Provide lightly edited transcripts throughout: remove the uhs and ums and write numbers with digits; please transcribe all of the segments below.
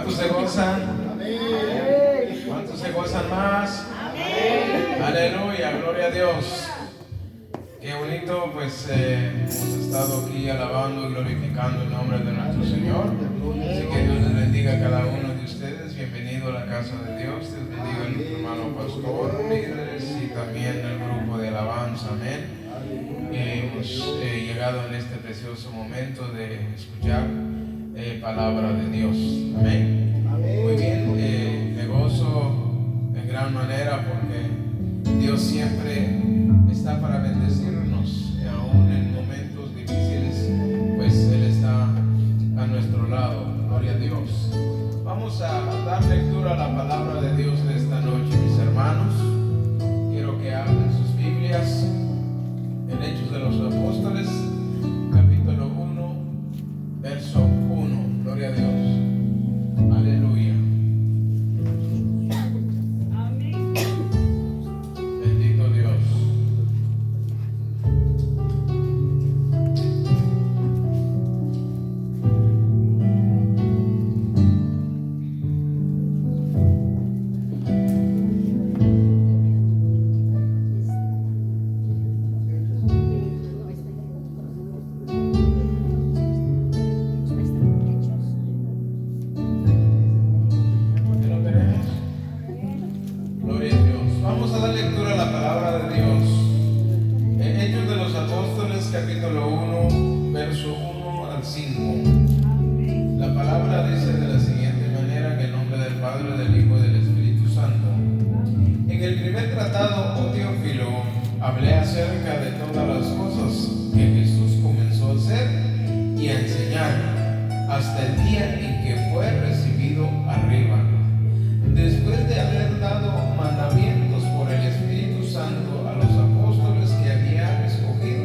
¿Cuántos se gozan? Amén. ¿Cuántos se gozan más? Amén. Aleluya, gloria a Dios. Qué bonito, pues hemos estado aquí alabando y glorificando el nombre de nuestro Señor. Así que Dios les bendiga a cada uno de ustedes. Bienvenido a la casa de Dios. Dios bendiga a nuestro hermano pastor, líderes y también el grupo de alabanza. Amén. Hemos llegado en este precioso momento de escuchar palabra de Dios. Amén. Muy bien, me gozo en gran manera porque Dios siempre está para bendecirnos, aún en momentos difíciles, pues Él está a nuestro lado. Gloria a Dios. Vamos a dar lectura a la palabra de Dios de esta noche, mis hermanos. Quiero que abran sus Biblias en Hechos de los Apóstoles, capítulo 1, verso 1. Gloria a Dios. Aleluya. Amén. Bendito Dios. ¿Lo tenemos? Gloria a Dios. Vamos a dar lectura a la palabra de Dios. En Hechos de los Apóstoles, capítulo 1, verso 1 al 5. La palabra dice de la siguiente manera: en el nombre del Padre, del Hijo y del Espíritu Santo. En el primer tratado, oh Teófilo, hablé acerca de todas las cosas que Jesús comenzó a hacer y a enseñar hasta el día en que fue recibido arriba, después de haber dado mandamientos por el Espíritu Santo a los apóstoles que había escogido,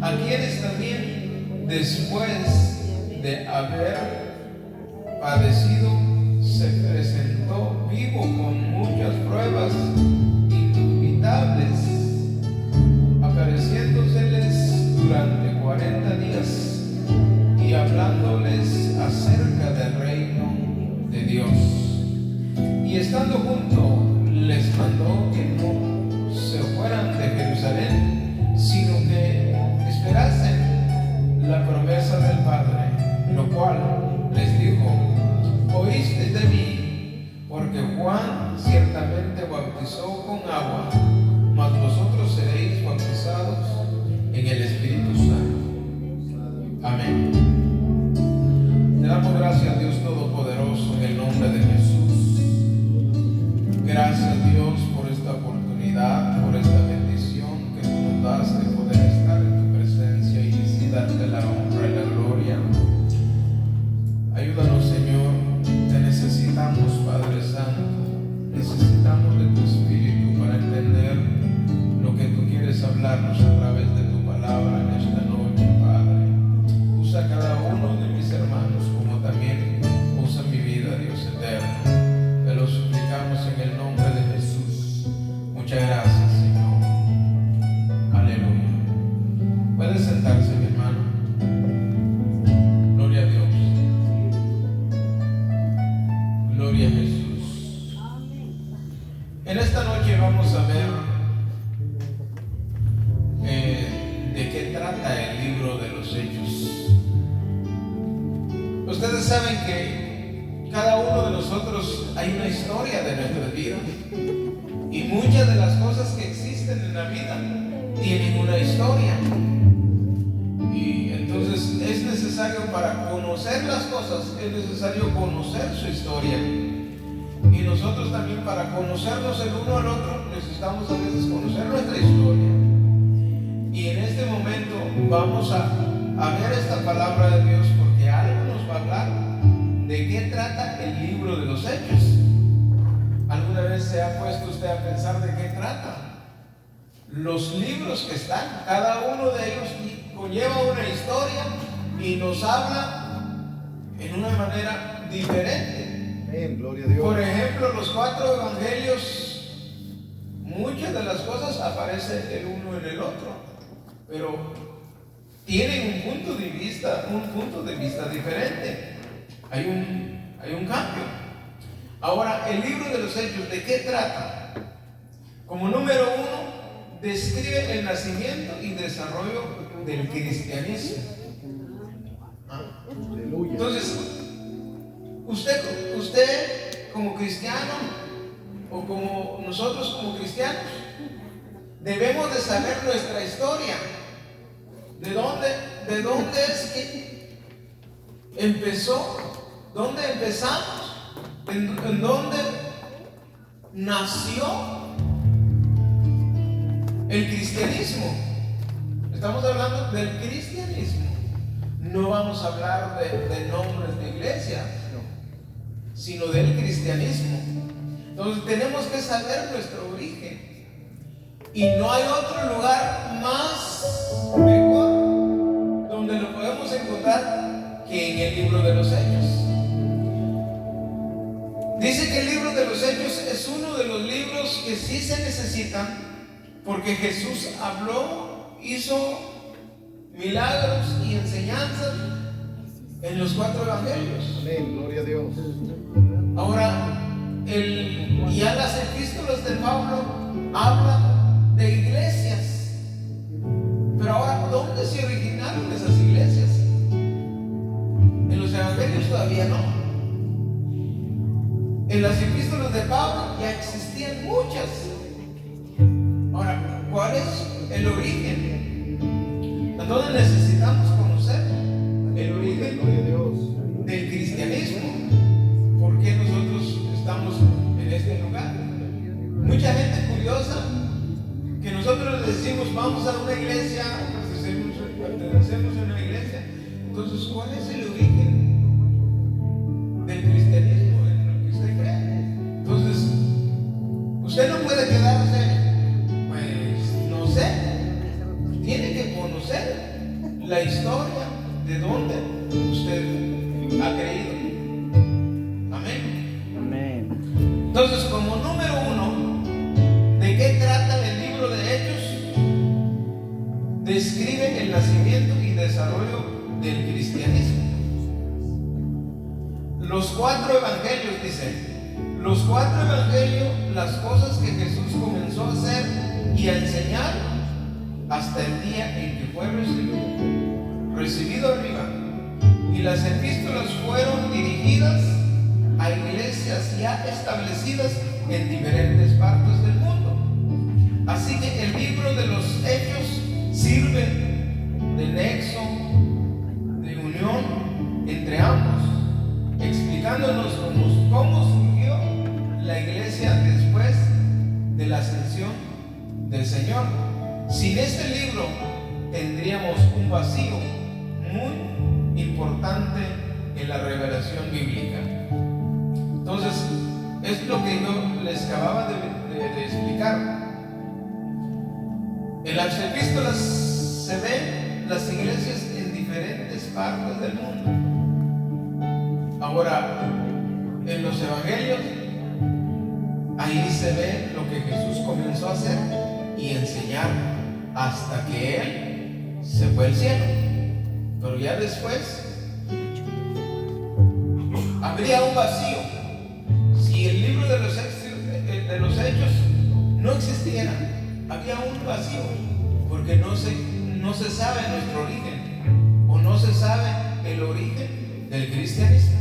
a quienes también, después de haber padecido, se presentó vivo con muchas pruebas indubitables, apareciéndoseles durante 40 días y hablándoles acerca del reino de Dios. Y estando junto, les mandó que no se fueran de Jerusalén, sino que esperasen la promesa del Padre, lo cual les dijo: oíste de mí, porque Juan ciertamente bautizó con agua, mas vosotros seréis bautizados en el Espíritu Santo. Amén. Le damos gracias a Dios Todopoderoso en el nombre de Jesús. Gracias, Dios, por esta oportunidad, por esta bendición que tú nos das de poder estar en tu presencia y darte la honra y la gloria. Ayúdanos, Señor, te necesitamos, Padre Santo. Necesitamos de tu Espíritu para entender lo que tú quieres hablarnos a través de tu palabra en esta noche, Padre. Usa a cada uno de mis hermanos como también usa mi vida, Dios eterno. Te lo suplicamos en el nombre de Jesús. Muchas gracias, Señor. Aleluya. Puede sentarse, mi hermano. Gloria a Dios. Gloria a Jesús. En esta noche vamos a ver de qué trata el libro de los Hechos. Ustedes saben que cada uno de nosotros hay una historia de nuestra vida, y muchas de las cosas que existen en la vida tienen una historia, y entonces es necesario, para conocer las cosas, es necesario conocer su historia. Y nosotros también, para conocernos el uno al otro, necesitamos a veces conocer nuestra historia. Y en este momento vamos a ver esta palabra de Dios, porque algo nos va a hablar de qué trata el libro de los Hechos. ¿Alguna vez se ha puesto usted a pensar de qué trata? Los libros que están, cada uno de ellos conlleva una historia y nos habla en una manera diferente. Amén, gloria a Dios. Por ejemplo, los 4 evangelios, muchas de las cosas aparecen el uno en el otro, pero tienen un punto de vista diferente. Hay un Hay un cambio. Ahora, el libro de los Hechos, ¿de qué trata? Como número uno, describe el nacimiento y desarrollo del cristianismo. Aleluya. Entonces, usted como cristiano, o como nosotros como cristianos, debemos de saber nuestra historia. ¿De dónde es que empezó? ¿Dónde empezamos? ¿En dónde nació el cristianismo? Estamos hablando del cristianismo. No vamos a hablar de nombres de iglesia, sino del cristianismo. Entonces tenemos que saber nuestro origen. Y no hay otro lugar más mejor donde lo podemos encontrar que en el libro de los Hechos. Dice que el libro de los Hechos es uno de los libros que sí se necesitan, porque Jesús habló, hizo milagros y enseñanzas en los 4 evangelios. Amén, gloria a Dios. Ahora, ya las epístolas de Pablo hablan de iglesias. Pero ahora, ¿dónde se originaron esas iglesias? En los evangelios todavía no. En las epístolas de Pablo ya existían muchas. Ahora, ¿cuál es el origen? Entonces necesitamos conocer el origen Gloria a Dios. del cristianismo. ¿Por qué nosotros estamos en este lugar? Mucha gente curiosa que nosotros les decimos vamos a una iglesia, pertenecemos a una iglesia. Entonces, ¿cuál es el origen del cristianismo en lo que usted cree? Entonces, usted no puede quedarse, pues, no sé, tiene que conocer la historia de dónde usted ha creído. Entonces, como número uno, ¿de qué trata el libro de Hechos? Describe el nacimiento y desarrollo del cristianismo. Los 4 evangelios dicen, los 4 evangelios, las cosas que Jesús comenzó a hacer y a enseñar hasta el día en que fue recibido arriba. Y las epístolas fueron dirigidas a iglesias ya establecidas en diferentes partes del mundo. Así que el libro de los Hechos sirve de nexo, de unión entre ambos, explicándonos cómo surgió la iglesia después de la ascensión del Señor. Sin este libro tendríamos un vacío muy importante en la revelación bíblica. Entonces, es lo que yo les acababa de explicar. En las epístolas se ven las iglesias en diferentes partes del mundo. Ahora, en los evangelios, ahí se ve lo que Jesús comenzó a hacer y enseñar hasta que Él se fue al cielo. Pero ya después habría un vacío. Si el libro de los Hechos no existiera, había un vacío, porque no se sabe nuestro origen, o no se sabe el origen del cristianismo.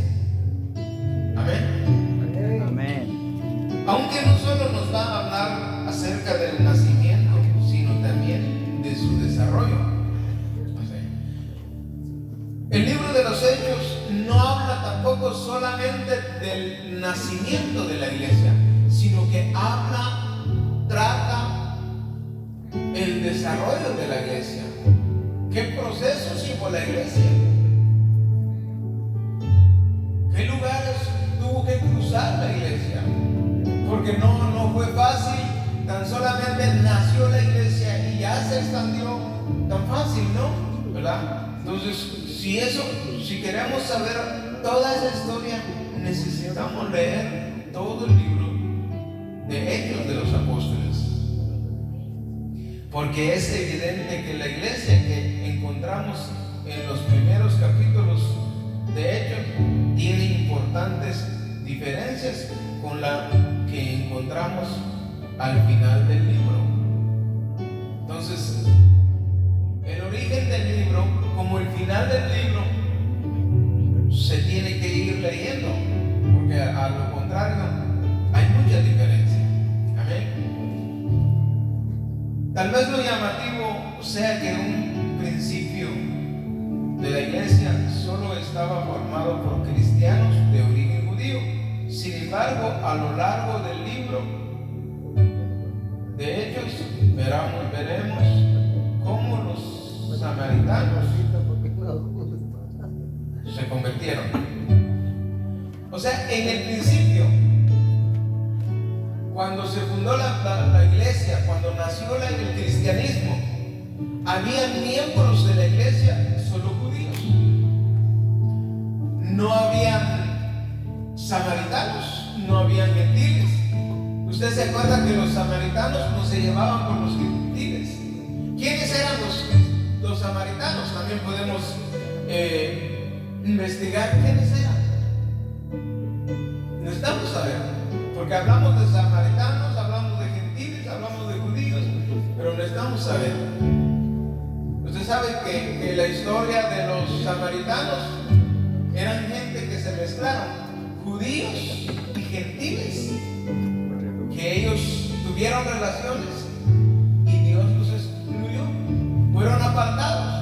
Amén. Amén. Aunque no solo nos va a hablar acerca del nacimiento, sino también de su desarrollo. El libro de los Hechos no habla tampoco solamente del nacimiento de la iglesia, sino que trata el desarrollo de la iglesia. ¿Qué procesos llevó la iglesia? ¿Qué lugares tuvo que cruzar la iglesia? Porque no fue fácil, tan solamente nació la iglesia y ya se expandió tan fácil, ¿no? ¿Verdad? Entonces, si queremos saber toda esa historia, necesitamos leer todo el libro de Hechos de los Apóstoles. Porque es evidente que la iglesia que encontramos en los primeros capítulos de Hechos tiene importantes diferencias con la que encontramos al final del libro. Entonces, el origen del libro, como el final del libro, se tiene que ir leyendo, porque a lo contrario hay mucha diferencia. Amén. Tal vez lo llamativo sea que un principio de la iglesia solo estaba formado por cristianos de origen judío. Sin embargo, a lo largo del libro de Hechos veremos cómo los samaritanos se convirtieron. O sea, en el principio, cuando se fundó la iglesia, cuando nació el cristianismo, había miembros de la iglesia solo judíos. No habían samaritanos, no habían gentiles. Usted se acuerda que los samaritanos no se llevaban con los gentiles. ¿Quiénes eran los samaritanos? También podemos investigar quiénes eran. Necesitamos saber, porque hablamos de samaritanos, hablamos de gentiles, hablamos de judíos, pero necesitamos saber. Usted sabe que la historia de los samaritanos eran gente que se mezclaron, judíos y gentiles, que ellos tuvieron relaciones y Dios los excluyó, fueron apartados.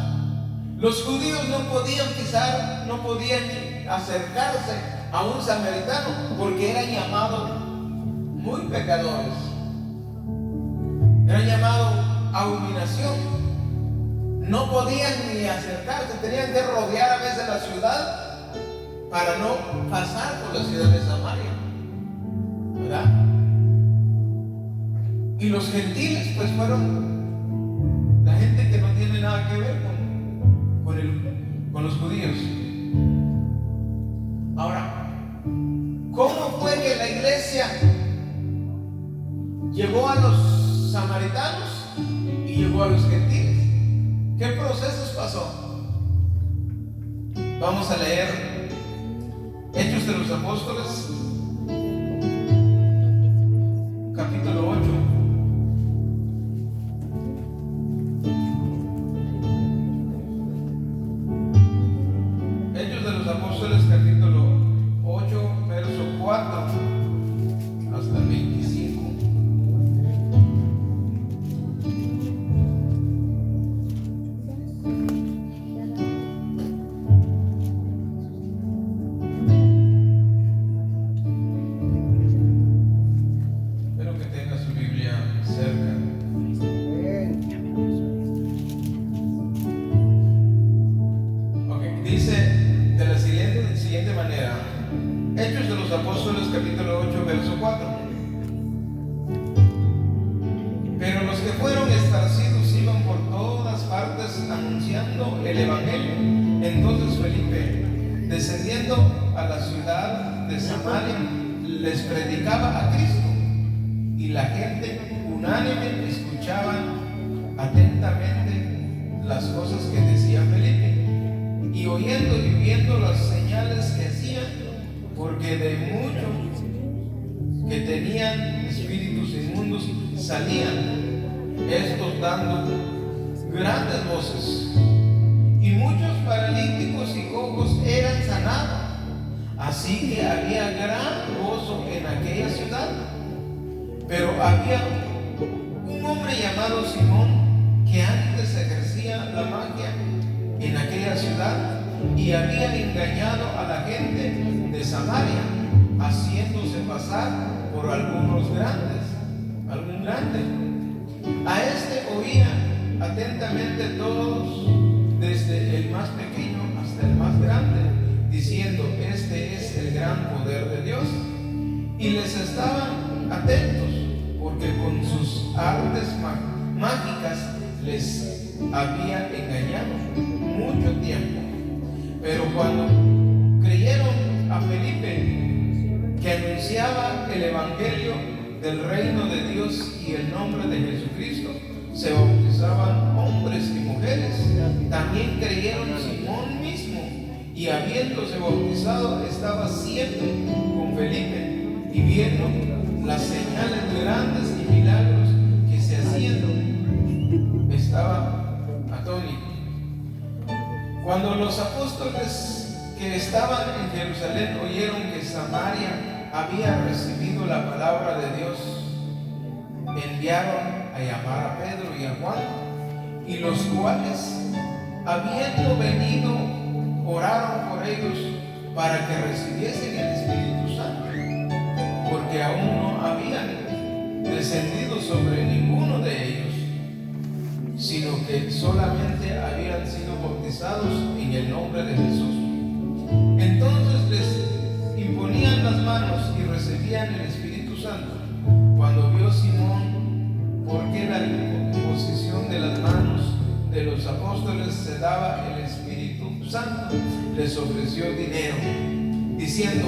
Los judíos no podían pisar, no podían acercarse a un samaritano porque eran llamados muy pecadores, eran llamados abominación. No podían ni acercarse, tenían que rodear a veces la ciudad para no pasar por la ciudad de Samaria, ¿verdad? Y los gentiles pues fueron la gente que no tiene nada que ver con los judíos. Ahora, ¿cómo fue que la iglesia llegó a los samaritanos y llegó a los gentiles? ¿Qué procesos pasó? Vamos a leer Hechos de los Apóstoles, capítulo 8. Hechos de los Apóstoles, capítulo 8, verso 4 hasta el 25. Espero que tenga su Biblia cerca. Ok, dice de la siguiente manera. Hechos de los Apóstoles, capítulo 8, verso 4. Pero los que fueron esparcidos iban por todas partes anunciando el evangelio. Entonces Felipe, descendiendo a la ciudad de Samaria, les predicaba a Cristo, y la gente unánime escuchaban atentamente las cosas que decía Felipe, y oyendo y viendo las señales que hacían, porque de muchos que tenían espíritus inmundos salían, estos dando grandes voces, y muchos paralíticos y cojos eran sanados. Así que había gran gozo en aquella ciudad. Pero había un hombre llamado Simón, que antes ejercía la magia en aquella ciudad y había engañado a la gente de Samaria, haciéndose pasar por algún grande. A este oían atentamente todos, desde el más pequeño hasta el más grande, diciendo: este es el gran poder de Dios. Y les estaban atentos, porque con sus artes mágicas les había engañado mucho tiempo. Pero cuando creyeron a Felipe, que anunciaba el evangelio del reino de Dios y el nombre de Jesucristo, se bautizaban hombres y mujeres. También creyeron Simón mismo y habiéndose bautizado estaba siempre con Felipe, y viendo las señales grandes y milagros que se hacían, estaba atónito. Cuando los apóstoles que estaban en Jerusalén oyeron que Samaria había recibido la palabra de Dios, enviaron a llamar a Pedro y a Juan, y los cuales, habiendo venido, oraron por ellos para que recibiesen el Espíritu Santo, porque aún no habían descendido sobre ninguno de ellos, sino que solamente habían sido bautizados en el nombre de Jesús. Entonces les imponían las manos y recibían el Espíritu Santo. Cuando vio Simón por qué la imposición de las manos de los apóstoles se daba el Espíritu Santo, les ofreció dinero, diciendo: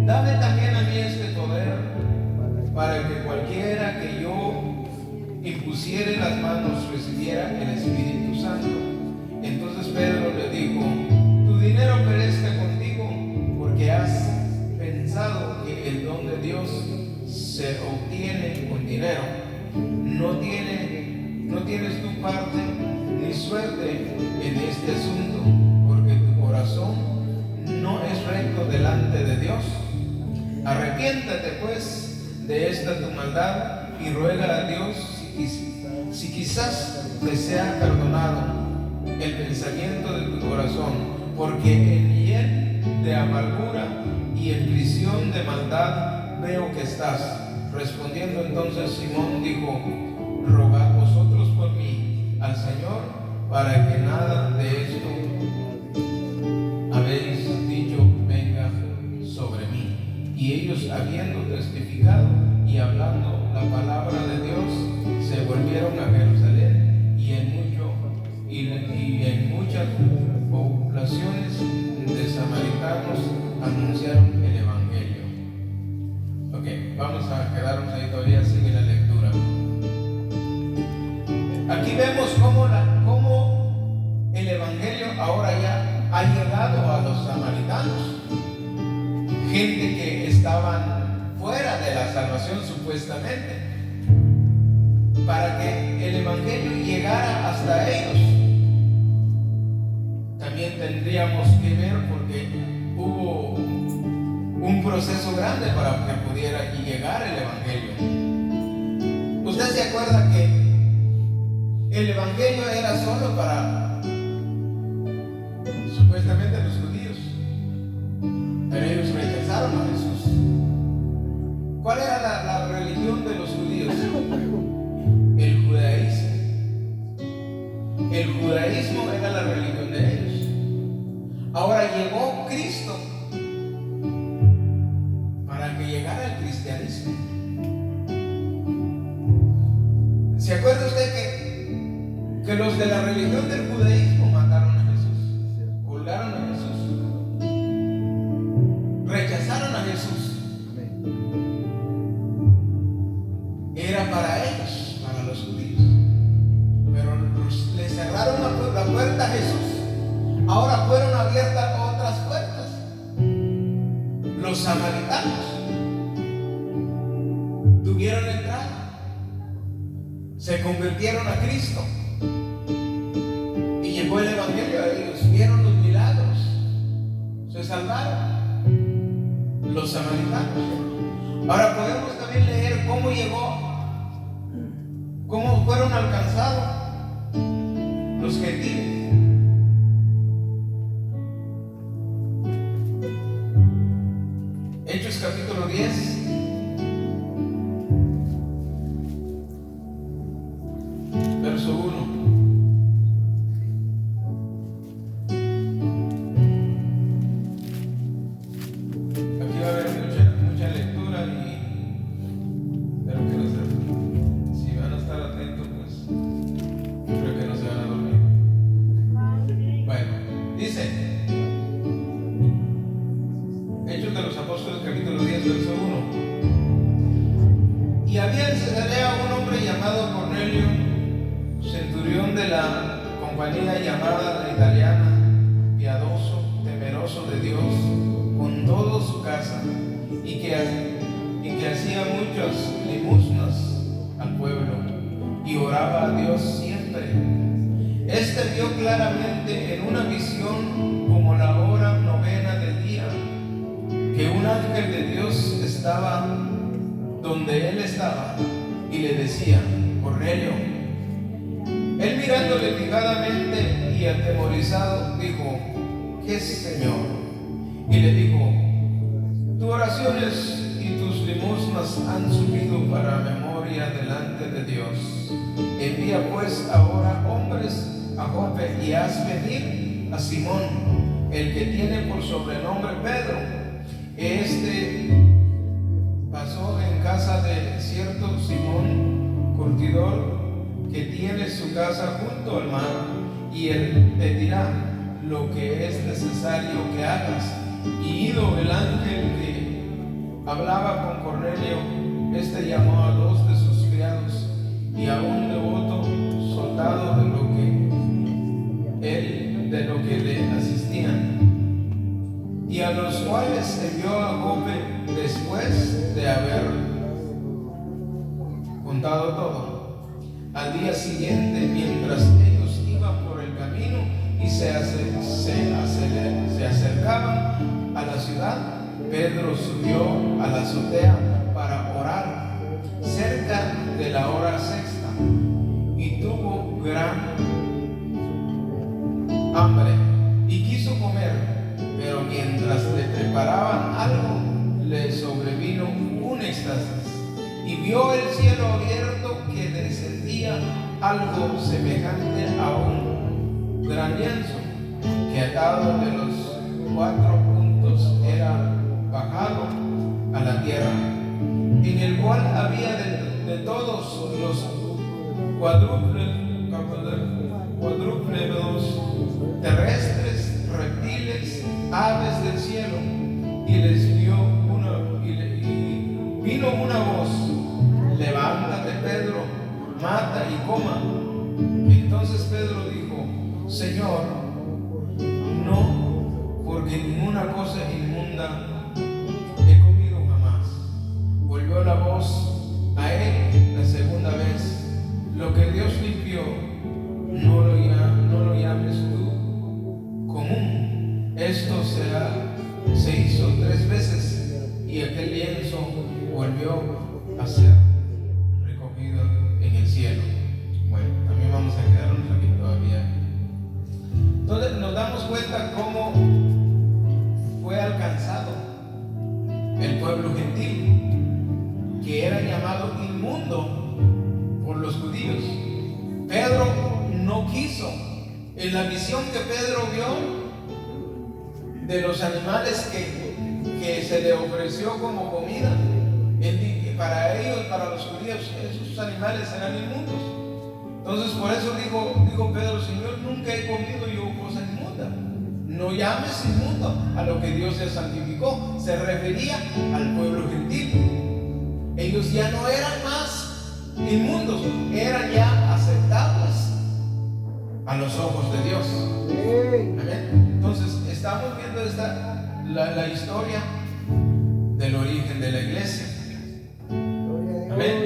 dame también a mí este poder, para que cualquiera que yo impusiere las manos recibiera el Espíritu Santo. Entonces Pedro le dijo: tu dinero perezca contigo, porque has pensado que el don de Dios se obtiene con dinero. No tienes tu parte ni suerte en este asunto, porque tu corazón no es recto delante de Dios. Arrepiéntate pues de esta tu maldad y ruega a Dios si quizás te sea perdonado el pensamiento de tu corazón, porque en hiel de amargura y en prisión de maldad veo que estás. Respondiendo entonces Simón dijo: rogad vosotros por mí al Señor, para que nada de esto habéis dicho venga sobre mí. Y ellos, habiendo testificado y hablando la palabra de Dios, se volvieron a Jerusalén, y en muchas poblaciones de samaritanos anunciaron el Evangelio. Ok, vamos a quedarnos ahí todavía, sigue la lectura. Aquí vemos cómo el Evangelio ahora ya ha llegado a los samaritanos, gente que estaban fuera de la salvación supuestamente, para que el Evangelio llegara hasta ellos. También tendríamos que ver, porque hubo un proceso grande para que pudiera llegar el Evangelio. ¿Usted se acuerda que el Evangelio era solo para supuestamente los judíos? Pero ellos rechazaron a Jesús. ¿Cuál era la religión de los judíos? El judaísmo. El judaísmo era la religión de ellos. Ahora llegó Cristo para que llegara el cristianismo. ¿Se acuerda usted que los de la religión del judaísmo mataron a Jesús, colgaron a Jesús, rechazaron a Jesús? Era para ellos, para los judíos, pero le cerraron la puerta a Jesús. Ahora fueron abiertas otras puertas. Los samaritanos tuvieron entrada, se convirtieron a Cristo y llegó el Evangelio a ellos, vieron los milagros, se salvaron los samaritanos. Ahora podemos también leer cómo llegó, cómo fueron alcanzados los gentiles. Hechos capítulo 10. Verso 1. Aquí va a haber mucha lectura, pero que no se, si van a estar atentos, pues creo que no se van a dormir. Bueno, dice Hechos de los Apóstoles capítulo 10, verso 1. Y había en Cesarea un hombre llamado Cornelio, centurión de la compañía llamada la italiana, piadoso Dios siempre. Este vio claramente en una visión como la hora novena del día, que un ángel de Dios estaba donde él estaba y le decía: Cornelio. Él, mirándole fijadamente y atemorizado, dijo: ¿Qué es, Señor? Y le dijo: tus oraciones y tus limosnas han subido para memoria delante de Dios. Envía pues ahora hombres a Jope y haz venir a Simón, el que tiene por sobrenombre Pedro. Este pasó en casa de cierto Simón curtidor, que tiene su casa junto al mar, y él te dirá lo que es necesario que hagas. Y ido el ángel que hablaba con Cornelio, este llamó a dos de sus criados y a un devoto soldado de lo que le asistían, y a los cuales envió a Jope después de haber contado todo. Al día siguiente, mientras ellos iban por el camino y se acercaban a la ciudad, Pedro subió a la azotea para orar cerca de la hora sexta, y tuvo gran hambre y quiso comer, pero mientras le preparaban algo, le sobrevino un éxtasis, y vio el cielo abierto, que descendía algo semejante a un gran lienzo, que atado de los 4 puntos era bajado a la tierra, en el cual había de todos los cuadrúpedos terrestres, reptiles, aves del cielo, y vino una voz: levántate, Pedro, mata y coma. Entonces Pedro dijo: Señor, no, porque ninguna cosa inmunda he comido jamás. Volvió la voz a él la segunda vez: lo que Dios limpió, no lo llames tú común. Esto se hizo 3 veces, y aquel lienzo volvió a ser recogido en el cielo. Bueno, también vamos a quedarnos aquí todavía. Entonces nos damos cuenta cómo fue alcanzado el pueblo gentil, que era llamado inmundo por los judíos. Pedro no quiso. En la visión que Pedro vio de los animales que se le ofreció como comida, para ellos, para los judíos, esos animales eran inmundos. Entonces por eso dijo Pedro: Señor, nunca he comido yo cosa inmunda. No llames inmundo a lo que Dios ya santificó. Se refería al pueblo gentil. Ellos ya no eran más inmundos, eran ya aceptables a los ojos de Dios. Amén. Entonces estamos viendo la historia del origen de la iglesia. Amén.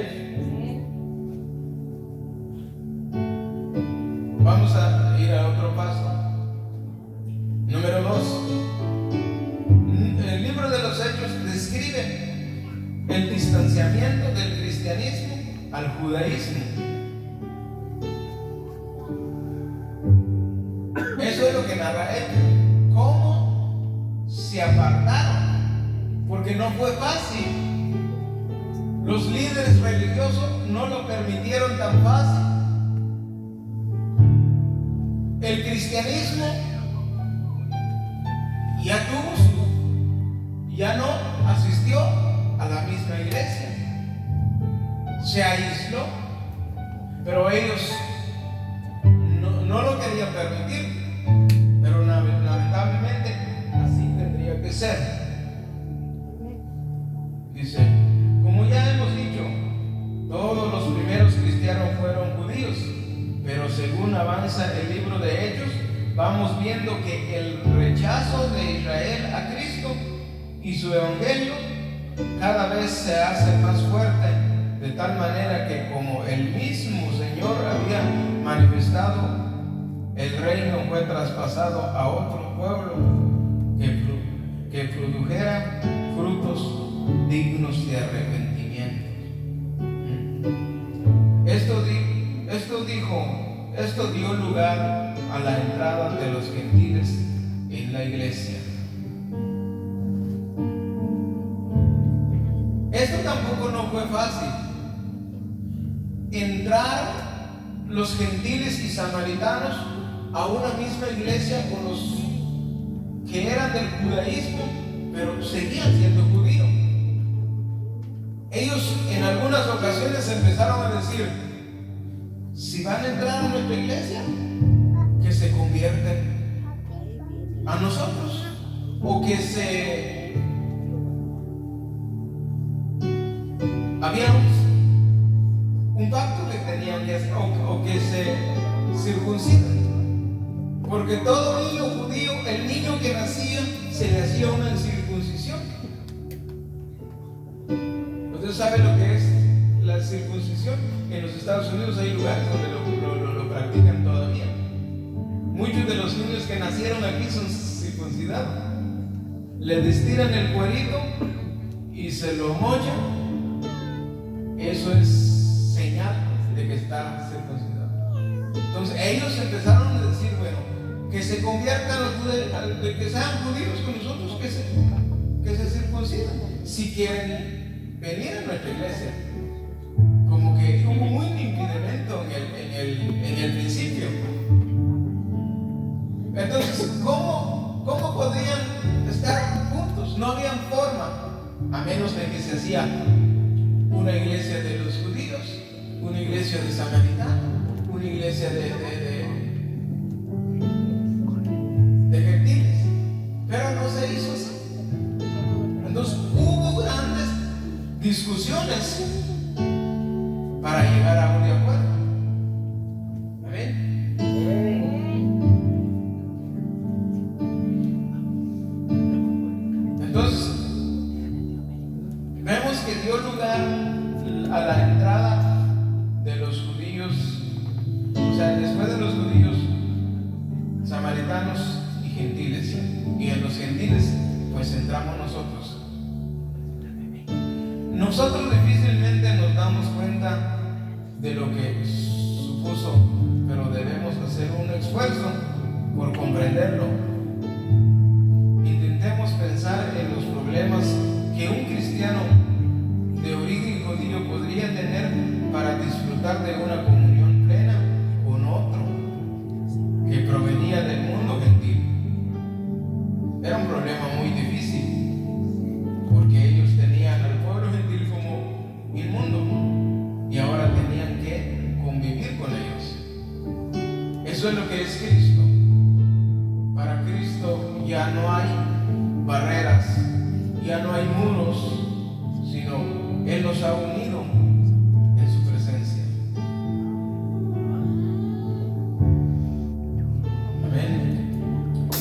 Vamos a ir a otro paso. Número 2. El libro de los Hechos describe el distanciamiento del cristianismo al judaísmo. Eso es lo que narra él. ¿Cómo se apartaron? Porque no fue fácil. Los líderes religiosos no lo permitieron tan fácil. El cristianismo ya no asistió a la misma iglesia. Se aisló, pero ellos no lo querían permitir. Pero lamentablemente así tendría que ser. Dice: como ya hemos dicho, todos los primeros cristianos fueron judíos, pero según avanza el libro de Hechos, vamos viendo que el rechazo de Israel a Cristo y su evangelio cada vez se hace más fuerte de tal manera que como el mismo Señor había manifestado, el reino fue traspasado a otro pueblo que produjera frutos dignos de arrepentimiento. Esto dio lugar a la entrada de los gentiles en la iglesia. Esto tampoco no fue fácil. Entrar los gentiles y samaritanos a una misma iglesia con los que eran del judaísmo, pero seguían siendo judíos. Ellos en algunas ocasiones empezaron a decir: si van a entrar a nuestra iglesia, que se convierten a nosotros, o que había un pacto que tenían que hacer, o que se circuncidan, porque todo niño judío, el niño que nacía, se le hacía una circuncisión. ¿Usted sabe lo que es la circuncisión? En los Estados Unidos hay lugares donde lo practican todavía. Muchos de los niños que nacieron aquí son circuncidados. Le destilan el cuerito y se lo mochan. Eso es señal de que está circuncidado. Entonces ellos empezaron a decir: bueno, que se conviertan los judíos, que sean judíos con nosotros, que se circunciden si quieren venir a nuestra iglesia. Como que hubo un impedimento en el principio. Entonces, ¿cómo podían estar juntos? No había forma, a menos de que se hacía una iglesia de los judíos, una iglesia de samaritanos, una iglesia de gentiles, pero no se hizo así. Entonces hubo grandes discusiones para llegar a un acuerdo. Amén. Entonces vemos que dio lugar a la entrada de los judíos, o sea, después de los judíos, samaritanos y gentiles, y en los gentiles pues entramos nosotros. Nosotros difícilmente nos damos cuenta de lo que supuso, pero debemos hacer un esfuerzo por comprenderlo. Intentemos pensar en los problemas que un cristiano de origen judío podría tener para disfrutar de una comunión plena con otro que provenía del mundo gentil. Era un problema muy difícil, porque ellos tenían al pueblo gentil como inmundo y ahora tenían que convivir con ellos. Eso es lo que es Cristo. Para Cristo ya no hay barreras, ya no hay muros, sino Él nos ha unido en su presencia. Amén.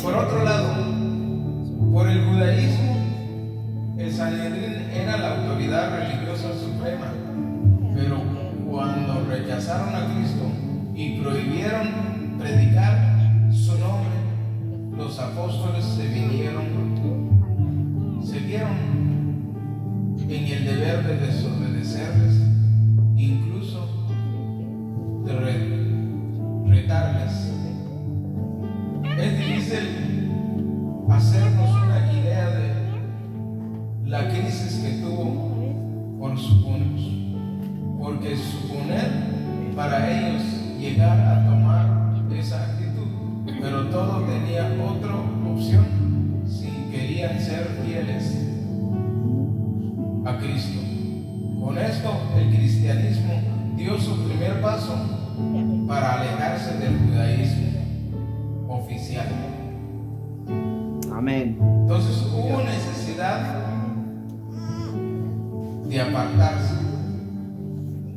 Por otro lado, por el judaísmo, el Sanedrín era la autoridad religiosa suprema, pero cuando rechazaron a Cristo y prohibieron predicar su nombre, los apóstoles se vieron en el deber de desobedecerles, incluso de retarles. Es difícil hacernos una idea de la crisis que tuvo porque suponer para ellos llegar a tomar esa actitud, pero todo tenía otra opción si querían ser fieles a Cristo. Con esto el cristianismo dio su primer paso para alejarse del judaísmo oficial. Amén. Entonces hubo necesidad de apartarse.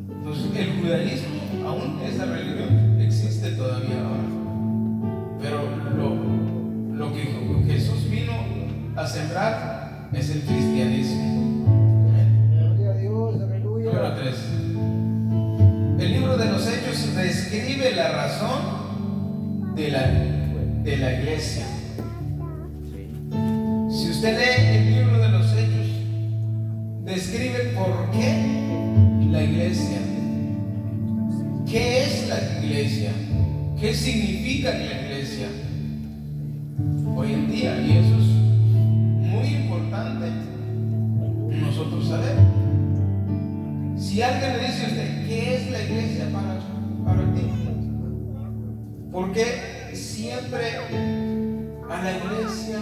Entonces el judaísmo, aún esa religión, existe todavía ahora, pero lo que Jesús vino a sembrar es el cristianismo. Gloria a Dios, aleluya. Número 3. describe la razón de la iglesia. Si usted lee el libro de los Hechos, describe por qué la iglesia. ¿Qué es la iglesia? ¿Qué significa la iglesia hoy en día? Y eso es muy importante nosotros saber. Si alguien le dice a usted, ¿qué es la iglesia para ti? ¿Por qué siempre a la iglesia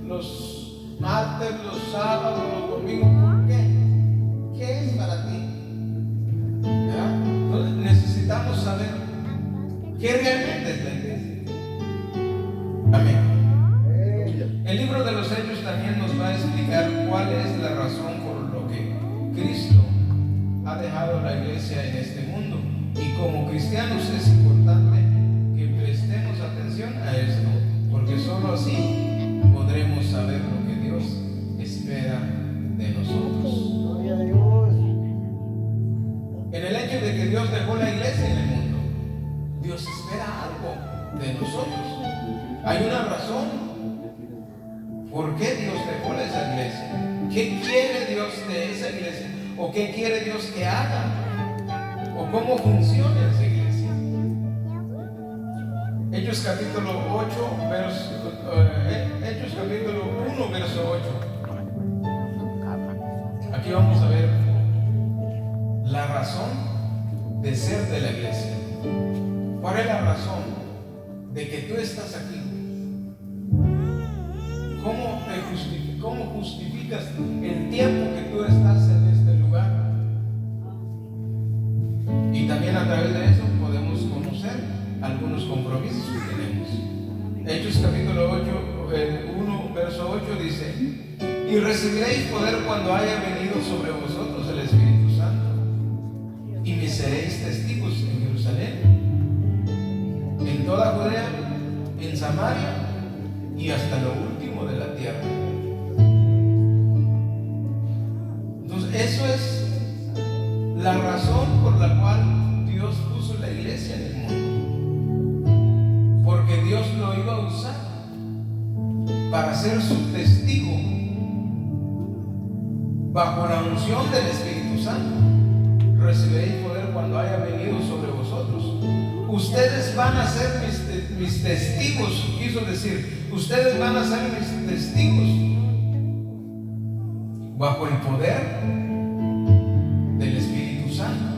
los martes, los sábados, los domingos? ¿Por qué? ¿Qué es para ti? ¿Verdad? Entonces necesitamos saber qué realmente es la iglesia. Amén. El libro de los Hechos también nos va a explicar cuál es la razón por lo que Cristo ha dejado la iglesia en este mundo. Y como cristianos es importante que prestemos atención a esto, porque solo así podremos saber lo que Dios espera de nosotros. En el hecho de que Dios dejó la iglesia en el mundo, Dios espera algo de nosotros. Hay una razón por qué Dios dejó esa iglesia. ¿Qué quiere Dios de esa iglesia? ¿O qué quiere Dios que haga? ¿O cómo funciona esa iglesia? Hechos capítulo 1, verso 8. Aquí vamos a ver la razón de ser de la iglesia. ¿Cuál es la razón de que tú estás aquí? ¿Cómo justificas el tiempo que tú estás en este lugar? Y también a través de eso podemos conocer algunos compromisos que tenemos. Hechos capítulo 1, verso 8 dice: y recibiréis poder cuando haya venido sobre vosotros el Espíritu Santo, y me seréis testigos en Jerusalén, en toda Judea, en Samaria y hasta lo último de la tierra. Entonces, eso es la razón por la cual Dios puso la iglesia en el mundo, porque Dios lo iba a usar para ser su testigo bajo la unción del Espíritu Santo. Recibiréis poder cuando haya venido sobre vosotros. Ustedes van a ser mis testigos, quiso decir, ustedes van a ser mis testigos bajo el poder del Espíritu Santo.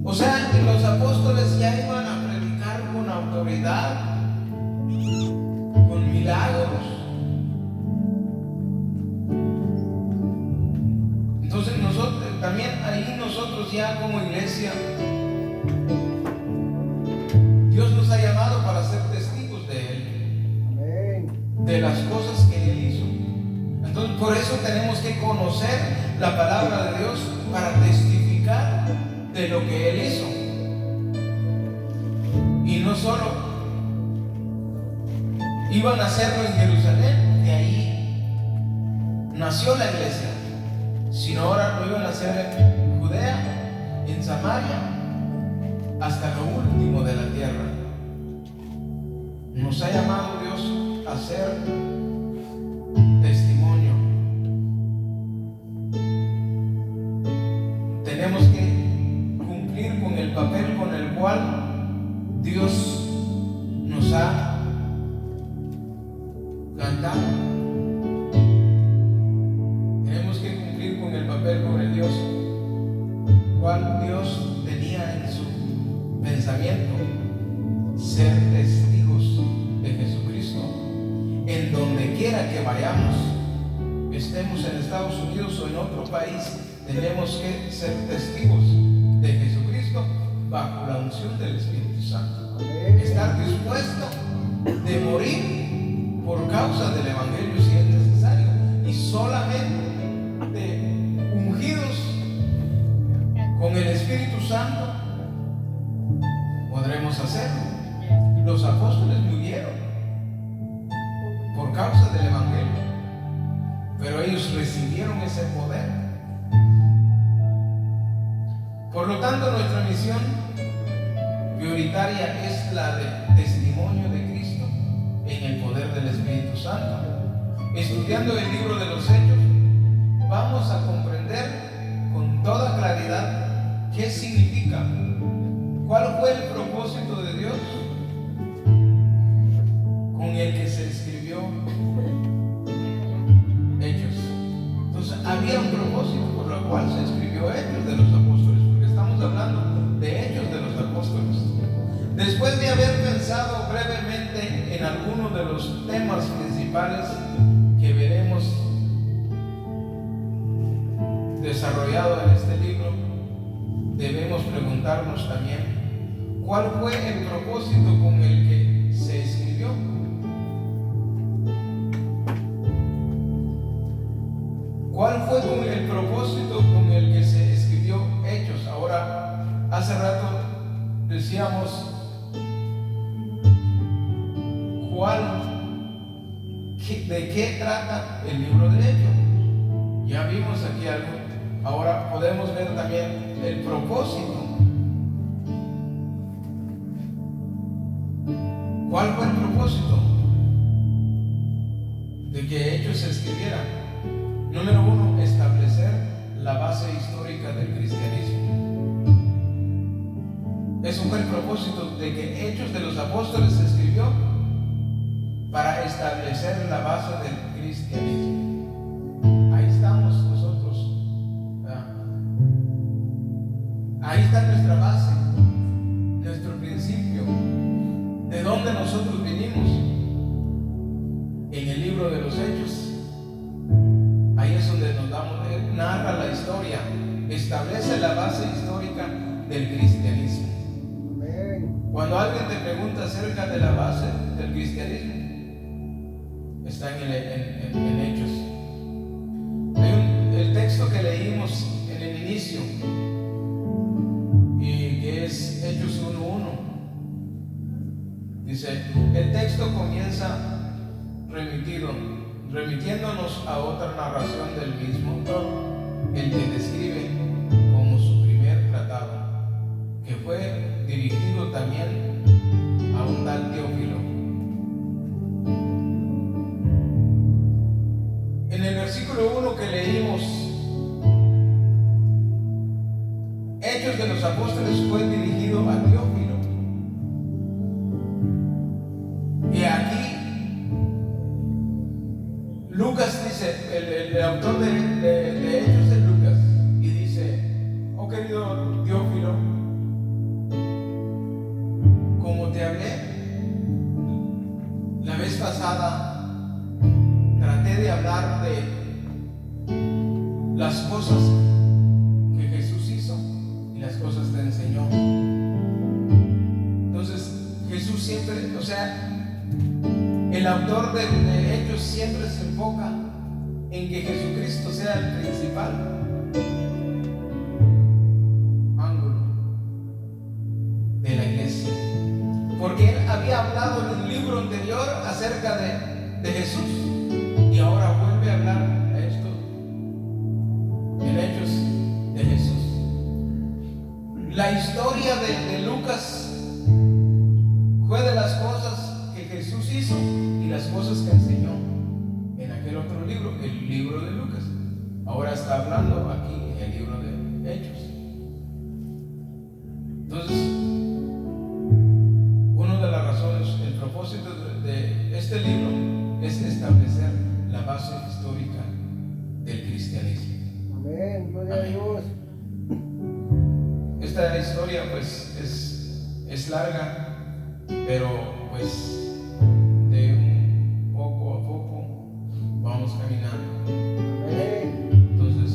O sea, que los apóstoles ya iban a predicar con autoridad, con milagros. Entonces nosotros ya como iglesia, Dios nos ha llamado para ser testigos de Él, de las cosas que Él hizo. Entonces por eso tenemos que conocer la palabra de Dios para testificar de lo que Él hizo. Y no solo iban a hacerlo en Jerusalén, de ahí nació la iglesia, sino ahora lo iban a hacer en Judea, en Samaria, hasta lo último de la tierra. Nos ha llamado Dios a ser testimonio. Tenemos que cumplir con el papel con el cual Dios nos ha cantado. Tenemos que cumplir con el papel con el Dios cual Dios tenía en su pensamiento: ser testigos de Jesucristo en donde quiera que vayamos, estemos en Estados Unidos o en otro país. Tenemos que ser testigos de Jesucristo bajo la unción del Espíritu Santo. Estar dispuesto de morir por causa del Evangelio si es necesario, y solamente ungidos con el Espíritu Santo podremos hacerlo. Los apóstoles murieron por causa del Evangelio, pero ellos recibieron ese poder. Por lo tanto, nuestra misión prioritaria es la del testimonio de Cristo en el poder del Espíritu Santo. Estudiando el libro de los Hechos, vamos a comprender con toda claridad qué significa, cuál fue el propósito de Dios con el que se escribió Hechos. Entonces había un propósito por el cual se escribió Hechos de los Apóstoles, porque estamos hablando de Hechos de los Apóstoles. Después de haber pensado brevemente en algunos de los temas principales que veremos desarrollado en este libro, debemos preguntarnos también cuál fue el propósito con el que se escribió. ¿Cuál fue el propósito con el que se escribió Hechos? Ahora, hace rato decíamos de qué trata el libro de Hechos. Ya vimos aquí algo. Ahora podemos ver también el propósito. ¿Cuál fue el propósito de que Hechos se escribiera? Número uno, establecer la base histórica del cristianismo. Eso fue el propósito de que Hechos de los Apóstoles se escribió, para establecer la base del cristianismo. Ahí estamos nosotros, ¿verdad? Ahí está nuestra base, nuestro principio, de dónde nosotros venimos. En el libro de los Hechos, ahí es donde narra la historia, establece la base histórica del cristianismo. Cuando alguien te pregunta acerca de la base del cristianismo, está en Hechos. El texto que leímos en el inicio, y que es Hechos 1:1, dice, el texto comienza remitiéndonos a otra narración del mismo autor, el que describe como su primer tratado, que fue dirigido también a un tal Teófilo. En el versículo 1 que leímos, Hechos de los Apóstoles fue dirigido a Teófilo. Y aquí Lucas dice, el autor de Hechos es Lucas, y dice, oh querido Teófilo, como te hablé la vez pasada, traté de hablar de las cosas que Jesús hizo y las cosas que enseñó. Entonces, Jesús siempre, el autor de Hechos siempre se enfoca en que Jesucristo sea el principal ángulo de la iglesia. Porque él había hablado en un libro anterior acerca de Jesús. Y ahora vuelve a hablar de esto en Hechos de Jesús. La historia de Lucas fue de las cosas que Jesús hizo y las cosas que enseñó en aquel otro libro, el libro de Lucas. Ahora está hablando aquí en el libro de Hechos. Entonces, una de las razones, el propósito de este libro es establecer la base histórica del cristianismo. Amén, gloria a Dios. Esta historia pues es larga, pero pues de poco a poco vamos caminando. Amén. Entonces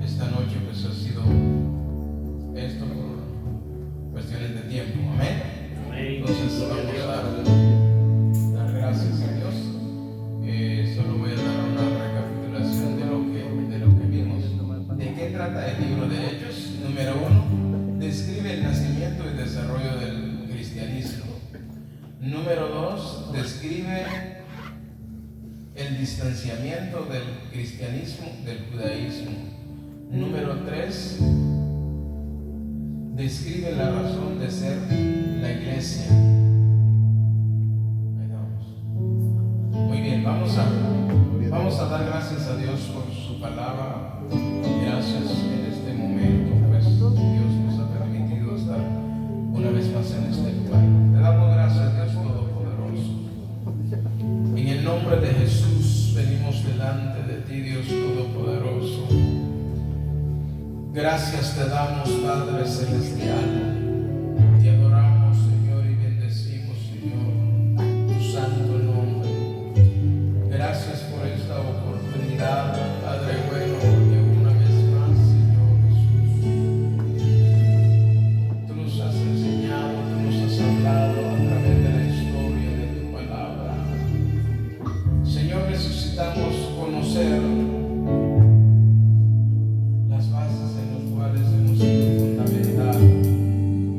esta noche pues ha sido esto por cuestiones de tiempo. Amén. Entonces vamos a dar gracias a Dios. Solo voy a dar una recapitulación de lo que vimos. ¿De qué trata el libro de Hechos? Número 1, describe el nacimiento y desarrollo del cristianismo. Número 2, describe el distanciamiento del cristianismo del judaísmo. Número 3, describe la razón de ser la iglesia. Ahí vamos. Muy bien, vamos a dar gracias a Dios por su palabra. Gracias en este momento, pues Dios nos ha permitido estar una vez más en este lugar. Le damos gracias, Dios Todopoderoso. En el nombre de Jesús venimos delante de ti, Dios Todopoderoso. Gracias te damos, Padre Celestial. Te adoramos, Señor, y bendecimos, Señor, tu santo nombre. Gracias por esta oportunidad, Padre bueno, porque una vez más, Señor Jesús, tú nos has enseñado, tú nos has hablado a través de la historia de tu palabra. Señor, necesitamos conocer las bases en las cuales hemos sido fundamentados.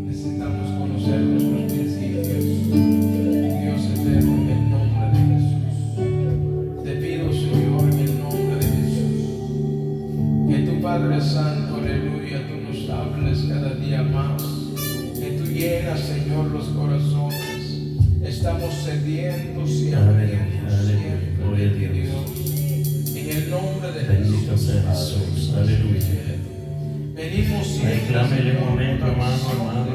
Necesitamos conocer nuestros principios. Dios eterno, en el nombre de Jesús. Te pido, Señor, en el nombre de Jesús, que tu Padre Santo, aleluya, tú nos hables cada día más. Que tú llenas, Señor, los corazones. Estamos sedientos y hambrientos siempre de ti, Dios. En el nombre de Bendito Jesús, sea Padre. Jesús, aleluya. Venimos siempre, Reclámele un Señor, momento, con hermano, oración.